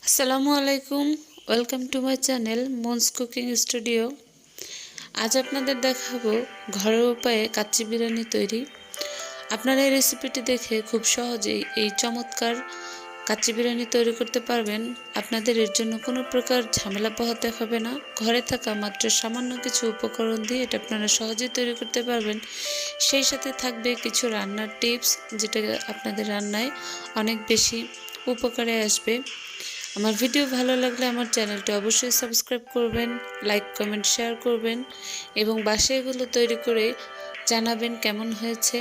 আসসালামু আলাইকুম, welcome to my channel মনস কুকিং স্টুডিও। আজ আপনাদের দেখাবো ঘরোয়া উপায়ে কাচ্চি বিরিয়ানি তৈরি। আপনারা এই রেসিপিটি দেখে খুব সহজেই এই চমৎকার কাচ্চি বিরিয়ানি তৈরি করতে পারবেন। আপনাদের এর জন্য কোনো প্রকার ঝামেলা পোহাতে হবে না। ঘরে থাকা মাত্র সামান্য কিছু উপকরণ দিয়ে এটা আপনারা সহজেই তৈরি করতে পারবেন। সেই সাথে থাকবে কিছু রান্নার টিপস, যেটা আপনাদের রান্নায় অনেক বেশি উপকারে আসবে। আমার ভিডিও ভালো লাগলে আমার চ্যানেলটা অবশ্যই সাবস্ক্রাইব করবেন, লাইক কমেন্ট শেয়ার করবেন এবং বাসায় এগুলো তৈরি করে জানাবেন কেমন হয়েছে।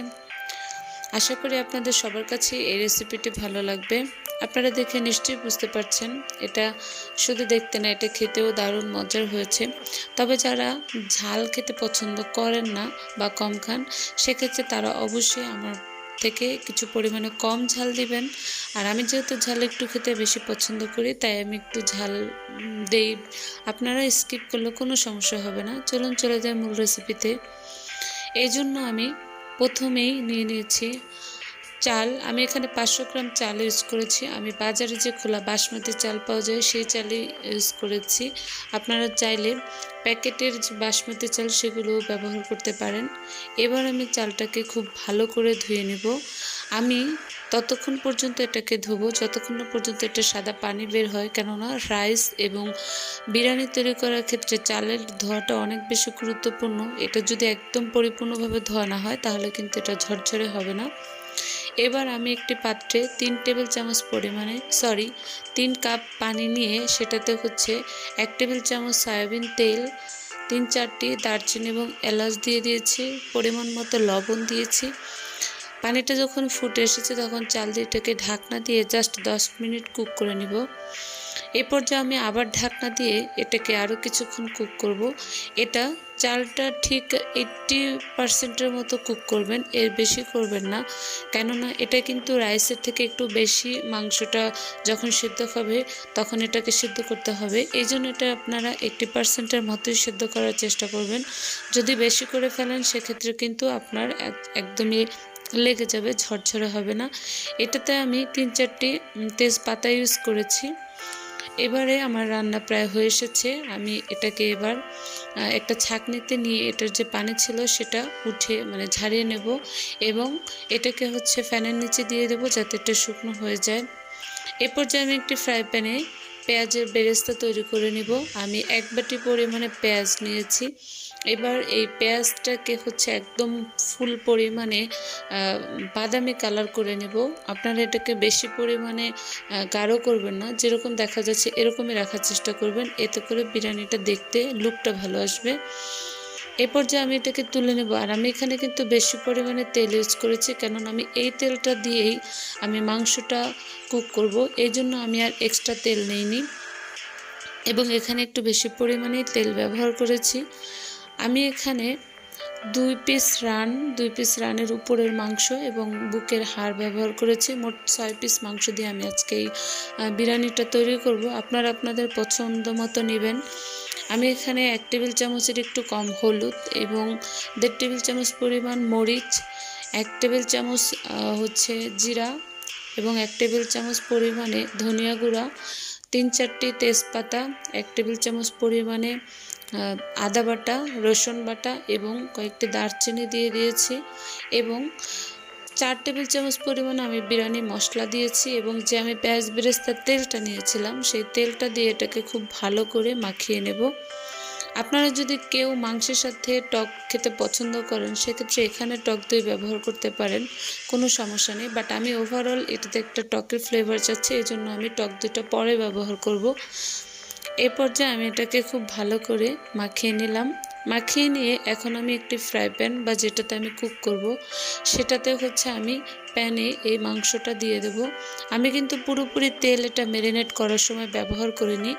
আশা করি আপনাদের সবার কাছে এই রেসিপিটি ভালো লাগবে। আপনারা দেখে নিশ্চয়ই বুঝতে পারছেন এটা শুধু দেখতে না, এটা খেতেও দারুণ মজার হয়েছে। তবে যারা ঝাল খেতে পছন্দ করেন না বা কম খান, সেক্ষেত্রে তারা অবশ্যই আমার থেকে কিছু পরিমাণে কম ঝাল দিবেন। আর আমি যেহেতু ঝাল একটু খেতে বেশি পছন্দ করি, তাই আমি একটু ঝাল দেই। আপনারা স্কিপ করলে কোনো সমস্যা হবে না। চলুন চলে যাই মূল রেসিপিতে। এই জন্য আমি প্রথমেই নিয়ে নিয়েছি চাল। আমি এখানে 500 গ্রাম চাল ইউজ করেছি। আমি বাজারে যে খোলা বাসমতি চাল পাওয়া যায় সেই চালই ইউজ করেছি। আপনারা চাইলে প্যাকেটের যে বাসমতি চাল সেগুলোও ব্যবহার করতে পারেন। এবার আমি চালটাকে খুব ভালো করে ধুয়ে নেব। আমি ততক্ষণ পর্যন্ত এটাকে ধোবো যতক্ষণ না পর্যন্ত এটা সাদা পানি বের হয়, কেননা রাইস এবং বিরিয়ানি তৈরি করার ক্ষেত্রে চালের ধোয়াটা অনেক বেশি গুরুত্বপূর্ণ। এটা যদি একদম পরিপূর্ণভাবে ধোয়া না হয় তাহলে কিন্তু এটা ঝরঝরে হবে না। এবার আমি একটি পাত্রে 3 টেবিল চামচ পরিমাণে 3 কাপ পানি নিয়ে সেটাতে 1 টেবিল চামচ সয়াবিন তেল, 3-4টি দারচিনি এবং এলাচ দিয়ে দিয়েছি, পরিমাণ মতো লবণ দিয়েছি। পানিটা যখন ফুটে এসেছে তখন চাল দিয়ে এটাকে ঢাকনা দিয়ে জাস্ট 10 মিনিট কুক করে নিব। এই পর্যায়ে আমি আবার ঢাকনা দিয়ে এটাকে আরও কিছুক্ষণ কুক করব। এটা চালটা ঠিক 80% মতো কুক করবেন, এর বেশি করবেন না, কেননা এটা কিন্তু রাইসের থেকে একটু বেশি মাংসটা যখন সিদ্ধ হবে তখন এটাকে সিদ্ধ করতে হবে। এই জন্য এটা আপনারা 80%-এর মতোই সিদ্ধ করার চেষ্টা করবেন। যদি বেশি করে ফেলেন সেক্ষেত্রে কিন্তু আপনার একদমই লেগে যাবে, ঝরঝরে হবে না। এটাতে আমি 3-4টি তেজপাতা ইউজ করেছি। এবারে আমার রান্না প্রায় হয়ে এসেছে। আমি এটাকে এবার একটা ছাঁকনিতে নিয়ে এটার যে পানি ছিল সেটা উঠে ঝাড়িয়ে নেব এবং এটাকে ফ্যানের নিচে দিয়ে দেবো যাতে এটা শুকনো হয়ে যায়। এ পর্যায়ে আমি একটি ফ্রাই প্যানে পেঁয়াজের বেরেস্তা তৈরি করে নিব। আমি 1 বাটি পরিমাণে পেঁয়াজ নিয়েছি। এবার এই পেঁয়াজটাকে একদম ফুল পরিমাণে বাদামি কালার করে নেব। আপনারা এটাকে বেশি পরিমাণে গাঢ় করবেন না, যেরকম দেখা যাচ্ছে এরকমই রাখার চেষ্টা করবেন, এতে করে বিরিয়ানিটা দেখতে লুকটা ভালো আসবে। এই পর্যায়ে আমি এটাকে তুলে নেব। আর আমি এখানে কিন্তু বেশি পরিমাণে তেল ইউজ করেছি, কেননা আমি এই তেলটা দিয়েই আমি মাংসটা কুক করব। এই জন্য আমি আর এক্সট্রা তেল নিইনি এবং এখানে একটু বেশি পরিমাণেই তেল ব্যবহার করেছি। আমি এখানে 2 পিস রানের উপরের মাংস এবং বুকের হাড় ব্যবহার করেছি। মোট 6 পিস মাংস দিয়ে আমি আজকে এই বিরিয়ানিটা তৈরি করব। আপনারা আপনাদের পছন্দ মতো নেবেন। আমি এখানে 1 টেবিল চামচের একটু কম হলুদ এবং 1.5 টেবিল চামচ পরিমাণ মরিচ, 1 টেবিল চামচ জিরা এবং 1 টেবিল চামচ পরিমাণে ধনিয়া গুঁড়া, 3-4টি তেজপাতা, 1 টেবিল চামচ পরিমাণে আদা বাটা, রসুন বাটা এবং কয়েকটি দারচিনি দিয়ে দিয়েছি এবং 4 টেবিল চামচ পরিমাণে আমি বিরিয়ানি মশলা দিয়েছি এবং যে আমি পেঁয়াজ বেরেস্তার তেলটা নিয়েছিলাম সেই তেলটা দিয়ে এটাকে খুব ভালো করে মাখিয়ে নেব। আপনারা যদি কেউ মাংসের সাথে টক খেতে পছন্দ করেন সেক্ষেত্রে এখানে টক দই ব্যবহার করতে পারেন, কোনো সমস্যা নেই। বাট আমি ওভারঅল এটাতে একটা টকের ফ্লেভার চাচ্ছি, এই জন্য আমি টক দইটা পরে ব্যবহার করব। এই পর্যায়ে আমি এটাকে খুব ভালো করে মাখিয়ে নিলাম। মাখিয়ে নিয়ে এখন আমি একটি ফ্রাই প্যান বা যেটাতে আমি কুক করব সেটাতে আমি প্যানে এই মাংসটা দিয়ে দেব। আমি কিন্তু পুরোপুরি তেল এটা ম্যারিনেট করার সময় ব্যবহার করিনি।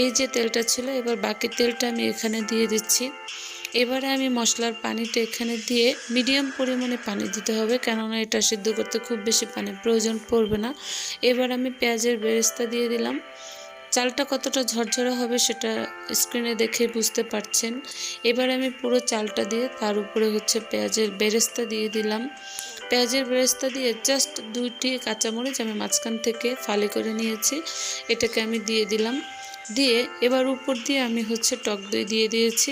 এই যে তেলটা ছিল, এবার বাকি তেলটা আমি এখানে দিয়ে দিচ্ছি। এবারে আমি মশলার পানিটা এখানে দিয়ে মিডিয়াম পরিমাণে পানি দিতে হবে, কেননা এটা সিদ্ধ করতে খুব বেশি পানির প্রয়োজন পড়বে না। এবার আমি পেঁয়াজের বেরেস্তা দিয়ে দিলাম। চালটা কতটা ঝরঝরে হবে সেটা স্ক্রিনে দেখে বুঝতে পারছেন। এবার আমি পুরো চালটা দিয়ে তার উপরে পেঁয়াজের বেরেস্তা দিয়ে দিলাম। পেঁয়াজের বেরেস্তা দিয়ে জাস্ট 2টি কাঁচামরিচ আমি মাঝখান থেকে ফালি করে নিয়েছি, এটাকে আমি দিয়ে দিলাম। দিয়ে এবার উপর দিয়ে আমি টক দই দিয়ে দিয়েছি।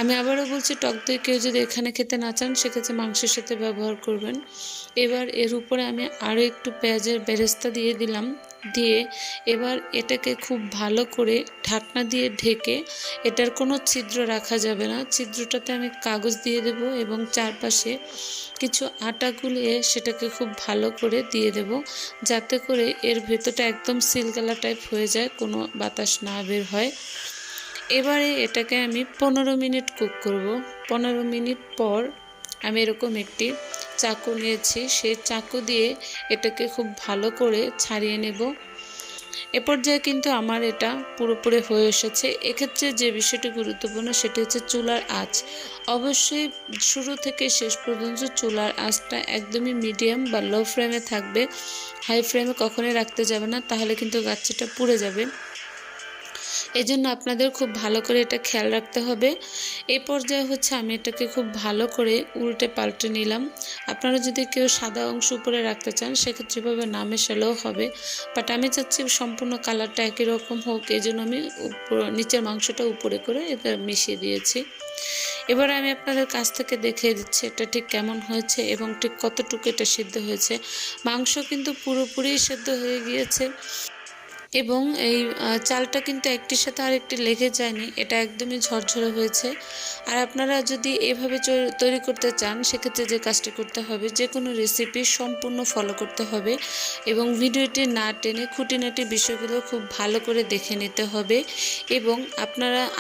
আমি আবারও বলছি, টক দই কেউ যদি এখানে খেতে না চান সেক্ষেত্রে মাংসের সাথে ব্যবহার করবেন। এবার এর উপরে আমি আরও একটু পেঁয়াজের বেরেস্তা দিয়ে দিলাম। দিয়ে এবার এটাকে খুব ভালো করে ঢাকনা দিয়ে ঢেকে, এটার কোনো ছিদ্র রাখা যাবে না, ছিদ্রটাতে আমি কাগজ দিয়ে দেব এবং চারপাশে কিছু আটা গুলিয়ে সেটাকে খুব ভালো করে দিয়ে দেব, যাতে করে এর ভেতরটা একদম সিলগালা টাইপ হয়ে যায়, কোনো বাতাস না বের হয়। এবারে এটাকে আমি 15 মিনিট কুক করব। 15 মিনিট পর আমি এরকম একটি চাকু নিয়েছি, সেই চাকু দিয়ে এটাকে খুব ভালো করে ছাড়িয়ে নেব। এ পর্যায়ে কিন্তু আমার এটা পুরোপুরি হয়ে এসেছে। এক্ষেত্রে যে বিষয়টি গুরুত্বপূর্ণ সেটি হচ্ছে চুলার আঁচ। অবশ্যই শুরু থেকে শেষ পর্যন্ত চুলার আঁচটা একদমই মিডিয়াম বা লো ফ্লেমে থাকবে, হাই ফ্লেমে কখনোই রাখতে যাবে না, তাহলে কিন্তু কাচ্চিটা পুড়ে যাবে। এই জন্য আপনাদের খুব ভালো করে এটা খেয়াল রাখতে হবে। এই পর্যায়ে আমি এটাকে খুব ভালো করে উল্টে পাল্টে নিলাম। আপনারা যদি কেউ সাদা অংশ উপরে রাখতে চান সেক্ষেত্রে এভাবে না মেশালেও হবে, বাট আমি চাচ্ছি সম্পূর্ণ কালারটা একই রকম হোক, এই জন্য আমি নিচের মাংসটা উপরে করে এটা মিশিয়ে দিয়েছি। এবার আমি আপনাদের কাছ থেকে দেখিয়ে দিচ্ছি এটা ঠিক কেমন হয়েছে এবং ঠিক কতটুকু এটা সিদ্ধ হয়েছে। মাংস কিন্তু পুরোপুরি সিদ্ধ হয়ে গিয়েছে এবং এই চালটা কিন্তু একটির সাথে আরেকটি লেগে যায়নি, এটা একদমই ঝরঝরে হয়েছে। আর আপনারা যদি এভাবে তৈরি করতে চান সেক্ষেত্রে যে কাজটি করতে হবে, যে কোনো রেসিপি সম্পূর্ণ ফলো করতে হবে এবং ভিডিওটি না টেনে খুঁটিনাটি বিষয়গুলো খুব ভালো করে দেখে নিতে হবে। এবং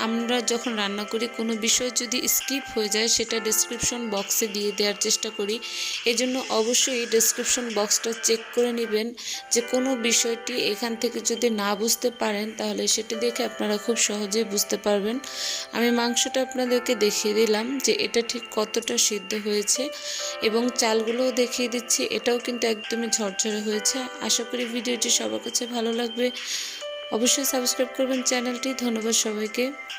আমরা যখন রান্না করি কোনো বিষয় যদি স্কিপ হয়ে যায় সেটা ডেসক্রিপশন বক্সে দিয়ে দেওয়ার চেষ্টা করি। এজন্য অবশ্যই ডেসক্রিপশন বক্সটা চেক করে নেবেন যে কোনো বিষয়টি এখান থেকে যদি না বুঝতে পারেন তাহলে সেটা দেখে আপনারা খুব সহজেই বুঝতে পারবেন। আমি মাংসটা আপনাদেরকে দেখিয়ে দিলাম যে এটা ঠিক কতটা সিদ্ধ হয়েছে এবং চালগুলোও দেখিয়ে দিচ্ছি, এটাও কিন্তু একদমই ঝরঝরে হয়েছে। আশা করি ভিডিওটি সবার কাছে ভালো লাগবে। অবশ্যই সাবস্ক্রাইব করবেন চ্যানেলটি। ধন্যবাদ সবাইকে।